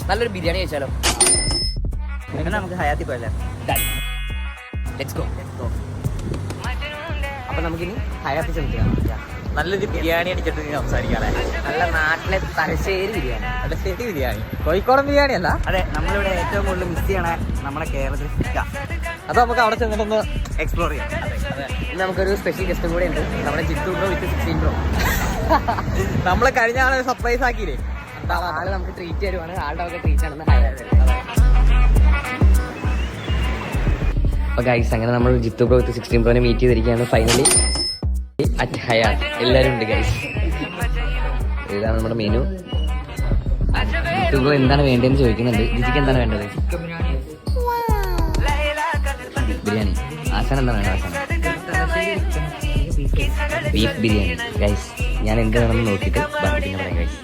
നല്ലൊരു ബിരിയാണി കഴിച്ചാലോ? എന്നാ നമുക്ക് ഹയാത്തി പോയല്ലേ? Let's go. അപ്പൊ നമുക്കിനി ഹയാത്തി ചെലുത്തുക. നല്ലൊരു ബിരിയാണി അടിച്ചിട്ട് സംസാരിക്കാറേ. നല്ല നാട്ടിലെ തലശ്ശേരി ബിരിയാണി. തലശ്ശേരി ബിരിയാണി, കോഴിക്കോടൻ ബിരിയാണി അല്ല. അതെ, നമ്മളിവിടെ ഏറ്റവും കൂടുതൽ മിസ് ചെയ്യണ നമ്മുടെ കേരളത്തിൽ അത് നമുക്ക് അവിടെ ചെന്നിട്ടൊന്ന് എക്സ്പ്ലോർ ചെയ്യാം. ഇന്ന് നമുക്കൊരു സ്പെഷ്യൽ ഗസ്റ്റും കൂടെ ഉണ്ട്, നമ്മുടെ ജിത്തു ബ്രോ വിത്ത് 16 ബ്രോ. നമ്മള് കഴിഞ്ഞ ആളെ സർപ്രൈസ് ആക്കിയില്ലേ, ആള് നമുക്ക് ട്രീറ്റ് തരുവാണ്. ആളുടെ ഒക്കെ ട്രീറ്റ് ആണെന്ന് ഹൈലൈറ്റ്. അപ്പൊ ഗൈസ്, അങ്ങനെ നമ്മൾ ജിത്തു ബ്രോ വിത്ത് 16 ബ്രോനെ മീറ്റ് ചെയ്തിരിക്കുകയാണ് ഫൈനലി അറ്റ് ഹയാത്ത്. എല്ലാവരും ഉണ്ട് ഗൈസ്. ഇതാണ് നമ്മുടെ മെനു. ജിത്തു ബ്രോ എന്താണ് വേണ്ടതെന്ന് ചോദിക്കുന്നുണ്ട്. ജിജിക്ക് എന്താണ് വേണ്ടത്? ബിരിയാണി. ആശാൻ എന്താണ് വേണ്ടത്? ആശാൻ ബീഫ് ബിരിയാണി. ഗൈസ്, ഞാൻ എന്ത് വേണമെന്ന് നോക്കിയിട്ട് ബാക്കി പിന്നെ പറയാം ഗൈസ്.